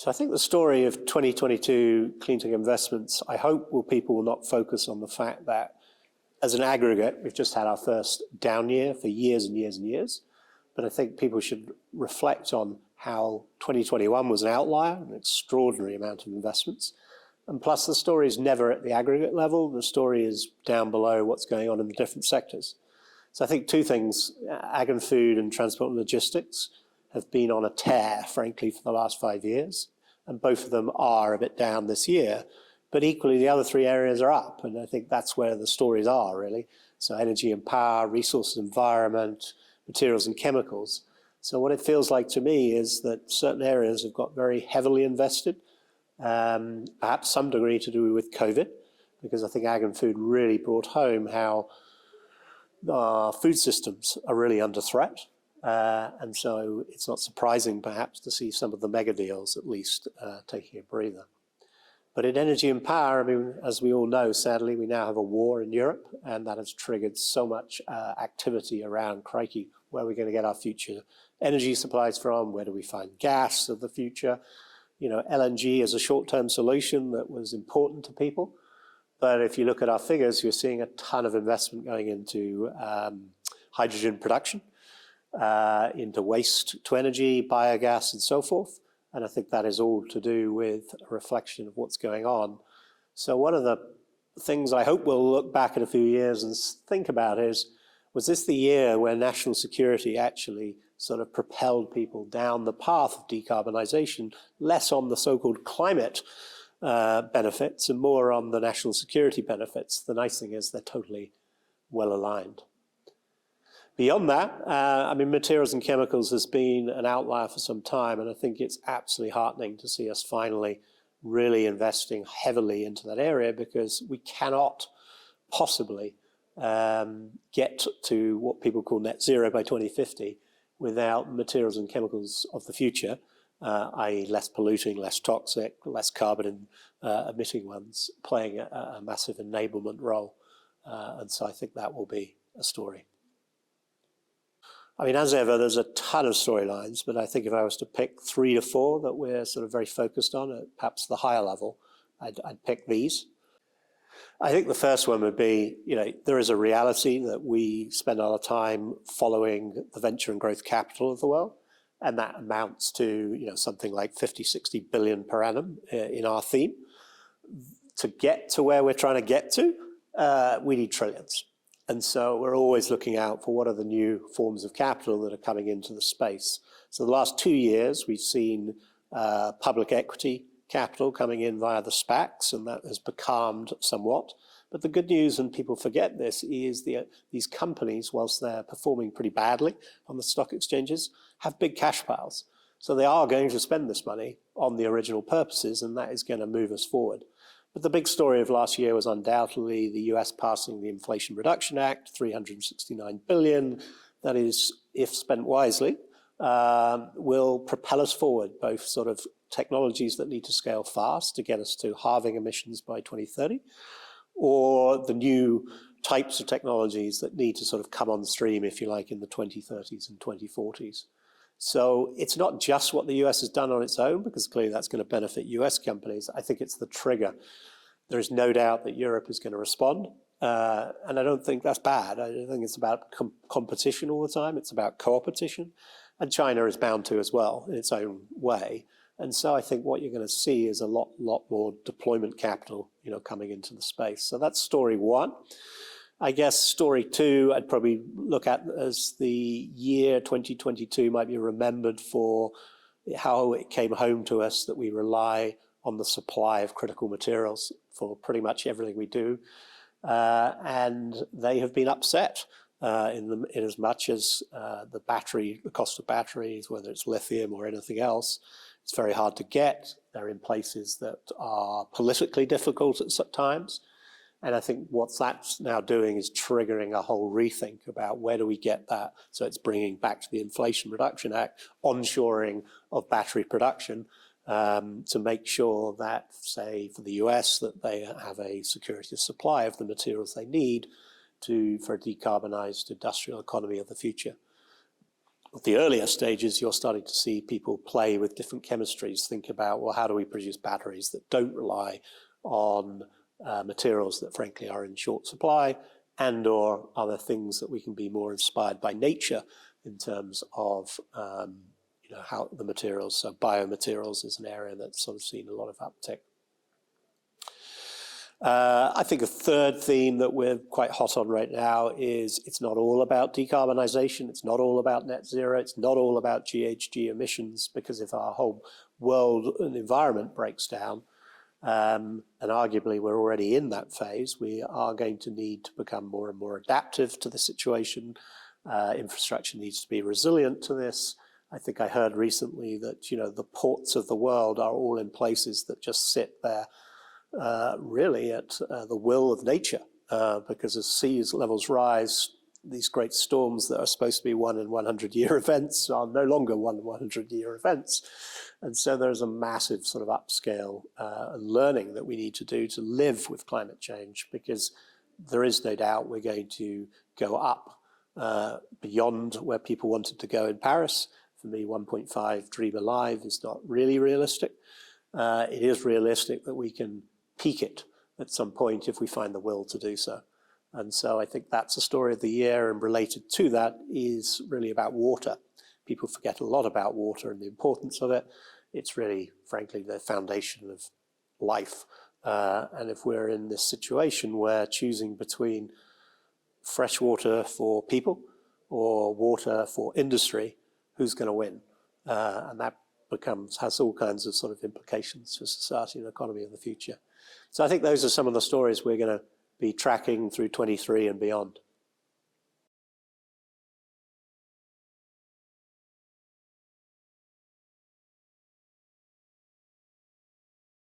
So I think the story of 2022 Cleantech investments, I hope people will not focus on the fact that as an aggregate, we've just had our first down year for years and years and years. But I think people should reflect on how 2021 was an outlier, an extraordinary amount of investments. And plus the story is never at the aggregate level. The story is down below what's going on in the different sectors. So I think two things, ag and food and transport and logistics have been on a tear, frankly, for the last 5 years. And both of them are a bit down this year. But equally, the other three areas are up. And I think that's where the stories are, really. So energy and power, resources, environment, materials and chemicals. So what it feels like to me is that certain areas have got very heavily invested, perhaps some degree to do with COVID, because I think ag and food really brought home how our food systems are really under threat. And so it's not surprising, perhaps, to see some of the mega deals at least taking a breather. But in energy and power, I mean, as we all know, sadly, we now have a war in Europe, and that has triggered so much activity around, crikey, where are we going to get our future energy supplies from? Where do we find gas of the future? You know, LNG is a short-term solution that was important to people. But if you look at our figures, you're seeing a ton of investment going into hydrogen production, into waste to energy, biogas, and so forth. And I think that is all to do with a reflection of what's going on. So one of the things I hope we'll look back in a few years and think about is, was this the year where national security actually sort of propelled people down the path of decarbonization, less on the so-called climate benefits and more on the national security benefits? The nice thing is they're totally well aligned. Beyond that, I mean, materials and chemicals has been an outlier for some time, and I think it's absolutely heartening to see us finally really investing heavily into that area, because we cannot possibly get to what people call net zero by 2050 without materials and chemicals of the future, i.e. less polluting, less toxic, less carbon emitting ones, playing a massive enablement role. And so I think that will be a story. I mean, as ever, there's a ton of storylines, but I think if I was to pick 3 to 4 that we're sort of very focused on at perhaps the higher level, I'd pick these. I think the first one would be, you know, there is a reality that we spend a lot of time following the venture and growth capital of the world, and that amounts to, you know, something like 50, 60 billion per annum in our theme. To get to where we're trying to get to, we need trillions. And so we're always looking out for what are the new forms of capital that are coming into the space. So the last 2 years, we've seen public equity capital coming in via the SPACs, and that has becalmed somewhat. But the good news, and people forget this, is these companies, whilst they're performing pretty badly on the stock exchanges, have big cash piles. So they are going to spend this money on the original purposes, and that is going to move us forward. But the big story of last year was undoubtedly the US passing the Inflation Reduction Act, $369 billion. That is, if spent wisely, will propel us forward, both sort of technologies that need to scale fast to get us to halving emissions by 2030, or the new types of technologies that need to sort of come on stream, if you like, in the 2030s and 2040s. So it's not just what the US has done on its own, because clearly that's going to benefit US companies. I think it's the trigger. There is no doubt that Europe is going to respond. And I don't think that's bad. I don't think it's about competition all the time. It's about co-opetition. And China is bound to as well in its own way. And so I think what you're going to see is a lot more deployment capital, you know, coming into the space. So that's story one. I guess story two, I'd probably look at as the year 2022 might be remembered for how it came home to us that we rely on the supply of critical materials for pretty much everything we do. And they have been upset in as much as the cost of batteries, whether it's lithium or anything else, it's very hard to get. They're in places that are politically difficult at times. And I think what that's now doing is triggering a whole rethink about where do we get that. So it's bringing back to the Inflation Reduction Act, onshoring of battery production to make sure that, say, for the US, that they have a security of supply of the materials they need for a decarbonized industrial economy of the future. At the earlier stages, you're starting to see people play with different chemistries, think about, well, how do we produce batteries that don't rely on materials that frankly are in short supply, and or other things that we can be more inspired by nature in terms of how the materials. So biomaterials is an area that's sort of seen a lot of uptick. I think a third theme that we're quite hot on right now is it's not all about decarbonisation, it's not all about net zero, it's not all about GHG emissions, because if our whole world and environment breaks down, and arguably we're already in that phase, we are going to need to become more and more adaptive to the situation. Infrastructure needs to be resilient to this. I think I heard recently that the ports of the world are all in places that just sit there really at the will of nature, because as sea levels rise, these great storms that are supposed to be 1 in 100-year events are no longer 1 in 100-year events. And so there's a massive sort of upscale learning that we need to do to live with climate change, because there is no doubt we're going to go up beyond where people wanted to go in Paris. For me, 1.5 dream alive is not really realistic. It is realistic that we can peak it at some point if we find the will to do so. And so I think that's the story of the year, and related to that is really about water. People forget a lot about water and the importance of it. It's really, frankly, the foundation of life. And if we're in this situation where choosing between fresh water for people or water for industry, who's going to win? And that has all kinds of sort of implications for society and economy in the future. So I think those are some of the stories we're going to be tracking through 23 and beyond.